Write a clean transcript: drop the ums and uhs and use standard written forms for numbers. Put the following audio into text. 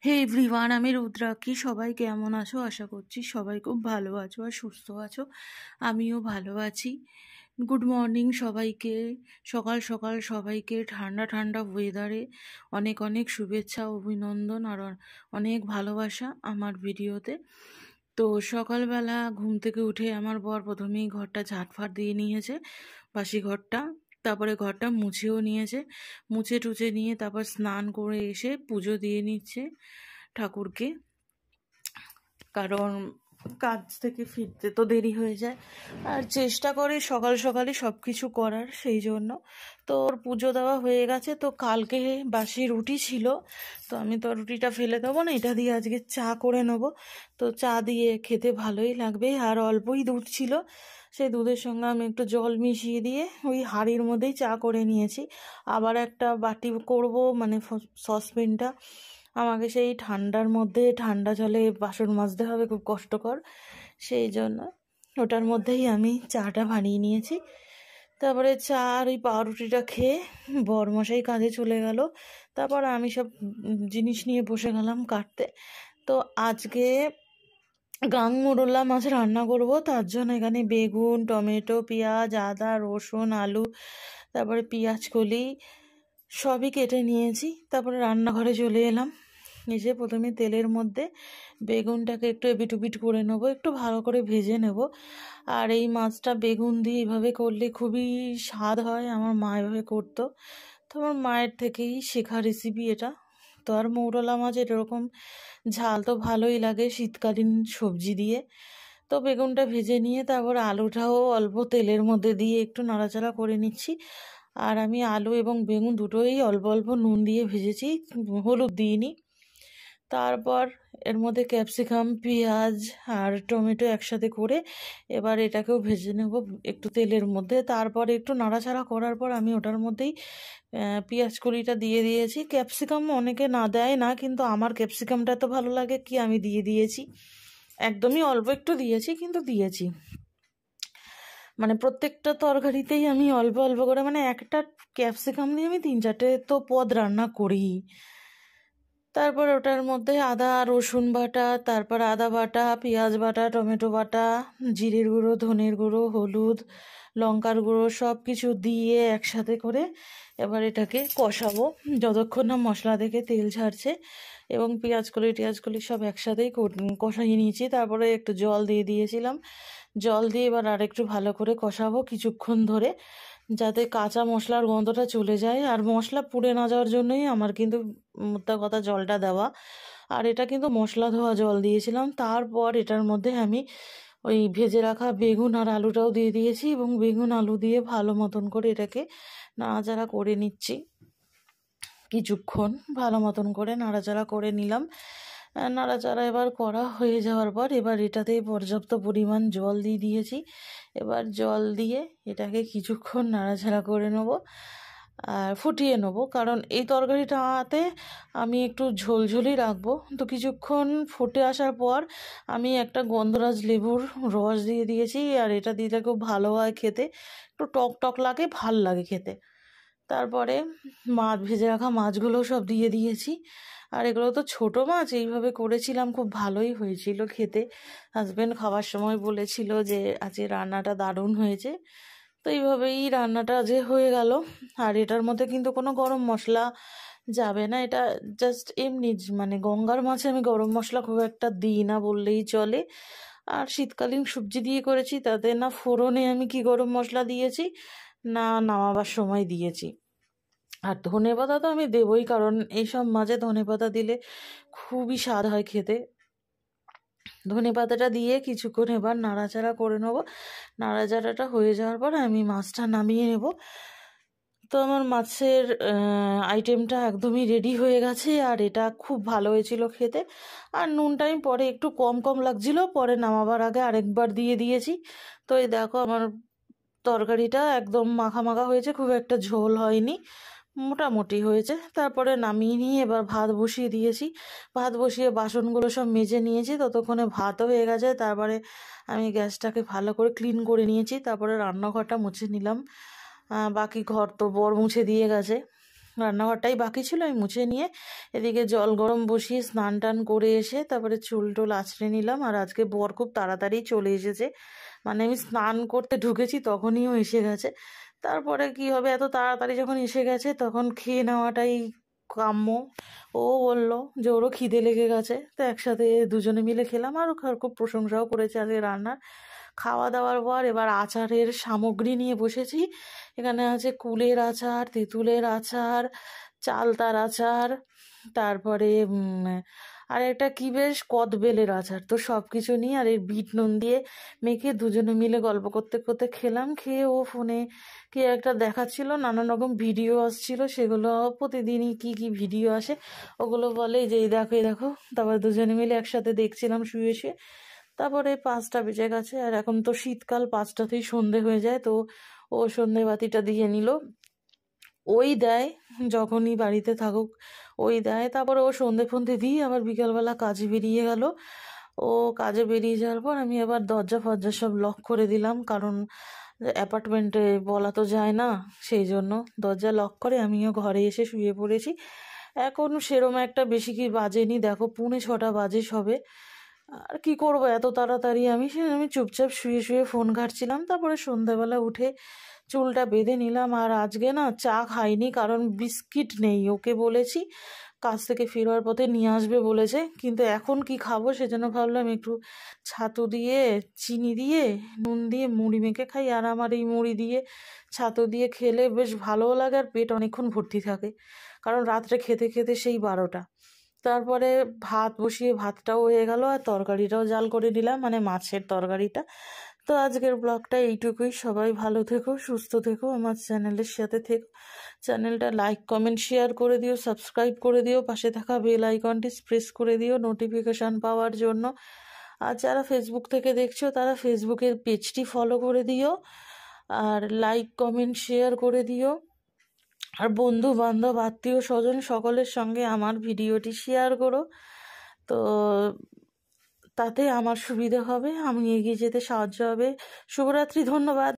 হে everyone, আমি রুদ্রাক্ষী। সবাই কেমন আছো? আশা করছি সবাই খুব ভালো আছো আর সুস্থ আছো। আমিও ভালো আছি। গুড মর্নিং সবাইকে। সকাল সকাল সবাইকে ঠান্ডা ঠান্ডা ওয়েদারে অনেক অনেক শুভেচ্ছা, অভিনন্দন আর অনেক ভালোবাসা আমার ভিডিওতে। তো সকালবেলা ঘুম থেকে উঠে আমার বর প্রথমেই ঘরটা ঝাঁটফাট দিয়ে নিয়েছে, বাসি ঘরটা। তারপরে ঘরটা মুছেও নিয়েছে। মুছে টুছে নিয়ে তারপর স্নান করে এসে পুজো দিয়ে নিচ্ছে ঠাকুরকে, কারণ কাজ থেকে ফিরতে তো দেরি হয়ে যায়। আর চেষ্টা করে সকাল সকালে সব কিছু করার, সেই জন্য তো ওর পুজো দেওয়া হয়ে গেছে। তো কালকে বাসি রুটি ছিল, তো আমি তো রুটিটা ফেলে দেবো না, এটা দিয়ে আজকে চা করে নেবো। তো চা দিয়ে খেতে ভালোই লাগবে। আর অল্পই দুধ ছিল, সেই দুধের সঙ্গে আমি একটু জল মিশিয়ে দিয়ে ওই হাঁড়ির মধ্যেই চা করে নিয়েছি। আবার একটা বাটি করব, মানে সসপ্যানটা আমাকে সেই ঠান্ডার মধ্যে ঠান্ডা জলে বাসন মাজতে হবে, খুব কষ্টকর। সেই জন্য ওটার মধ্যেই আমি চাটা বানিয়ে নিয়েছি। তারপরে চা আর ওই পাউরুটিটা খেয়ে বরমশাই কাজে চলে গেল। তারপর আমি সব জিনিস নিয়ে বসে গেলাম কাটতে। তো আজকে গাংমোরলা মাছ রান্না করব, তার জন্য এখানে বেগুন, টমেটো, পেঁয়াজ, আদা, রসুন, আলু, তারপরে পেঁয়াজ কলি সবই কেটে নিয়েছি। তারপরে রান্নাঘরে চলে এলাম। এসে প্রথমে তেলের মধ্যে বেগুনটাকে একটু এপিট করে নেবো, একটু ভালো করে ভেজে নেব। আর এই মাছটা বেগুন দিয়ে এইভাবে করলে খুবই স্বাদ হয়, আমার মা এভাবে করতো। তো আমার মায়ের থেকেই শেখা রেসিপি এটা। তো আর মৌরলা মাছ এরকম ঝাল তো ভালোই লাগে শীতকালীন সবজি দিয়ে। তো বেগুনটা ভেজে নিয়ে তারপর আলুটাও অল্প তেলের মধ্যে দিয়ে একটু নাড়াচাড়া করে নিচ্ছি। আর আমি আলু এবং বেগুন দুটোই অল্প অল্প নুন দিয়ে ভেজেছি, হলুদ দিইনি। তারপর এর মধ্যে ক্যাপসিকাম, পেঁয়াজ আর টমেটো একসাথে করে এবার এটাকেও ভেজে নেব একটু তেলের মধ্যে। তারপর একটু নাড়াচাড়া করার পর আমি ওটার মধ্যেই পেঁয়াজ কলিটা দিয়ে দিয়েছি। ক্যাপসিকাম অনেকে না দেয় না, কিন্তু আমার ক্যাপসিকামটা তো ভালো লাগে কি আমি দিয়ে দিয়েছি। একদমই অল্প একটু দিয়েছি, কিন্তু দিয়েছি। মানে প্রত্যেকটা তরকারিতেই আমি অল্প অল্প করে, মানে একটা ক্যাপসিকাম দিয়ে আমি 3-4টে তো পদ রান্না করি। তারপর ওটার মধ্যে আদা রসুন বাটা, তারপর আদা বাটা, পেঁয়াজ বাটা, টমেটো বাটা, জিরের গুঁড়ো, ধনের গুঁড়ো, হলুদ, লঙ্কার গুঁড়ো সব কিছু দিয়ে একসাথে করে এবার এটাকে কষাবো যতক্ষণ না মশলা থেকে তেল ছাড়ছে। এবং টিয়াজকলি সব একসাথেই কষাইয়ে নিয়েছি। তারপরে একটু জল দিয়ে দিয়েছিলাম। জল দিয়ে এবার আরেকটু ভালো করে কষাবো কিছুক্ষণ ধরে, যাতে কাঁচা মশলার গন্ধটা চলে যায়। আর মশলা পুড়ে না যাওয়ার জন্যই আমার কিন্তু মোদ্দা কথা জলটা দেওয়া। আর এটা কিন্তু মশলা ধোয়া জল দিয়েছিলাম। তারপর এটার মধ্যে আমি ওই ভেজে রাখা বেগুন আর আলুটাও দিয়ে দিয়েছি এবং বেগুন আলু দিয়ে ভালো মতন করে এটাকে নাড়াচাড়া করে নিচ্ছি। কিছুক্ষণ ভালো মতন করে নাড়াচাড়া করে নিলাম। নাড়াচাড়া এবার করা হয়ে যাওয়ার পর এবার এটাতে পর্যাপ্ত পরিমাণ জল দিয়ে দিয়েছি। এবার জল দিয়ে এটাকে কিছুক্ষণ নাড়াচাড়া করে নেবো আর ফুটিয়ে নেবো, কারণ এই তরকারিটাতে আমি একটু ঝোলঝোলই রাখবো। তো কিছুক্ষণ ফুটে আসার পর আমি একটা গন্ধরাজ লেবুর রস দিয়ে দিয়েছি। আর এটা দিলে খুব ভালো হয় খেতে, একটু টক টক লাগে, ভাল লাগে খেতে। তারপরে মাছ, ভেজে রাখা মাছগুলো সব দিয়ে দিয়েছি। আর এগুলো তো ছোটো মাছ, এইভাবে করেছিলাম, খুব ভালোই হয়েছিল খেতে। হাজব্যান্ড খাওয়ার সময় বলেছিল যে আজকে রান্নাটা দারুণ হয়েছে। তো এইভাবেই রান্নাটা যে হয়ে গেল। আর এটার মধ্যে কিন্তু কোনো গরম মশলা যাবে না, এটা জাস্ট এমনি, মানে গঙ্গার মাছে আমি গরম মশলা খুব একটা দিই না বললেই চলে। আর শীতকালীন সবজি দিয়ে করেছি, তাতে না ফোড়নে আমি কি গরম মশলা দিয়েছি না নামাবার সময় দিয়েছি। আর ধনেপাতা তো আমি দেবই, কারণ এইসব মাঝে ধনেপাতা দিলে খুবই স্বাদ হয় খেতে। ধনেপাতাটা দিয়ে কিছুক্ষণ এবার নাড়াচাড়া করে নেবো। নাড়াচাড়াটা হয়ে যাওয়ার পর আমি মাছটা নামিয়ে নেব। তো আমার মাছের আইটেমটা একদমই রেডি হয়ে গেছে। আর এটা খুব ভালো হয়েছিল খেতে। আর নুনটা আমি পরে একটু কম কম লাগছিল, পরে নামাবার আগে আরেকবার দিয়ে দিয়েছি। তো এই দেখো আমার তরকারিটা একদম মাখা মাখা হয়েছে, খুব একটা ঝোল হয়নি, মোটামুটি হয়েছে। তারপরে নামিয়ে নিয়ে এবার ভাত বসিয়ে দিয়েছি। ভাত বসিয়ে বাসনগুলো সব মেজে নিয়েছি, ততক্ষণে ভাতও হয়ে গেছে। তারপরে আমি গ্যাসটাকে ভালো করে ক্লিন করে নিয়েছি। তারপরে রান্নাঘরটা মুছে নিলাম। বাকি ঘর তো বর মুছে দিয়ে গেছে। রান্নাঘরটাই বাকি ছিল, আমি মুছে নিয়ে এদিকে জল গরম বসিয়ে স্নান টান করে এসে তারপরে চুল টুল আঁচড়ে নিলাম। আর আজকে বর খুব তাড়াতাড়ি চলে এসেছে, মানে আমি স্নান করতে ঢুকেছি তখনই ও এসে গেছে। তারপরে কি হবে, এত তাড়াতাড়ি যখন এসে গেছে তখন খেয়ে নেওয়াটাই কাম্য। ও বলল যে ওরও খিদে লেগে গেছে, তো একসাথে দুজনে মিলে খেলাম। আর ও খুব প্রশংসাও করেছে আজকে রান্নার। খাওয়া দাওয়ার পর এবার আচারের সামগ্রী নিয়ে বসেছি। এখানে আছে কুলের আচার, তেঁতুলের আচার, চালতার আচার, তারপরে আর একটা কি বেশ কদবেলের আচার। তো সব কিছু নিয়ে আর এই বিট নুন দিয়ে মেখে দুজনে মিলে গল্প করতে করতে খেলাম। খেয়ে ও ফোনে কি একটা দেখাচ্ছিল, নানান রকম ভিডিও আসছিল, সেগুলো প্রতিদিনই কি কি ভিডিও আসে ওগুলো বলে যে এই দেখো এই দেখো। তারপর দুজনে মিলে একসাথে দেখছিলাম শুয়ে শুয়ে। তারপরে 5টা বেজে গেছে, আর এখন তো শীতকাল, 5টাতেই সন্ধে হয়ে যায়। তো ও সন্ধে বাতিটা দিয়ে নিল, ওই দেয় যখনই বাড়িতে থাকুক, ওই দেয়। তারপরে ও সন্ধে ফন্ধে দিয়ে আবার বিকালবেলা কাজে বেরিয়ে গেল। ও কাজে বেরিয়ে যাওয়ার পর আমি আবার দরজা ফরজা সব লক করে দিলাম, কারণ অ্যাপার্টমেন্টে বলা তো যায় না, সেই জন্য দরজা লক করে আমিও ঘরে এসে শুয়ে পড়েছি। এখন সেরম একটা বেশি কি বাজেনি, দেখো 6:45 বাজে সবে। আর কি করবো এত তাড়াতাড়ি, আমি চুপচাপ শুয়ে শুয়ে ফোন ঘাঁটছিলাম। তারপরে সন্ধ্যাবেলা উঠে চুলটা বেঁধে নিলাম। আর আজকে না চা খাইনি, কারণ বিস্কিট নেই। ওকে বলেছি কাজ থেকে ফেরার পথে নিয়ে আসবে বলেছে, কিন্তু এখন কি খাবো, সেজন্য ভাবলাম একটু ছাতু দিয়ে চিনি দিয়ে নুন দিয়ে মুড়ি মেখে খাই। আর আমার এই মুড়ি দিয়ে ছাতু দিয়ে খেলে বেশ ভালোও লাগে, আর পেট অনেকক্ষণ ভর্তি থাকে, কারণ রাত্রে খেতে খেতে সেই 12টা। তারপরে ভাত বসিয়ে ভাতটাও হয়ে গেল, আর তরকারিটাও জাল করে দিলাম, মানে মাছের তরকারিটা। তো আজকের ব্লগটা এইটুকুই। সবাই ভালো থেকো, সুস্থ থেকো, আমার চ্যানেলের সাথে থেকো। চ্যানেলটা লাইক কমেন্ট শেয়ার করে দিও, সাবস্ক্রাইব করে দিও, পাশে থাকা বেল আইকনটি প্রেস করে দিও নোটিফিকেশান পাওয়ার জন্য। আর যারা ফেসবুক থেকে দেখছো তারা ফেসবুকের পেজটি ফলো করে দিও, আর লাইক কমেন্ট শেয়ার করে দিও। আর বন্ধু বান্ধব আত্মীয় স্বজন সকলের সঙ্গে আমার ভিডিওটি শেয়ার করো, তো তাতে আমার সুবিধা হবে, আমি এগিয়ে যেতে সাহায্য হবে। শুভরাত্রি, ধন্যবাদ।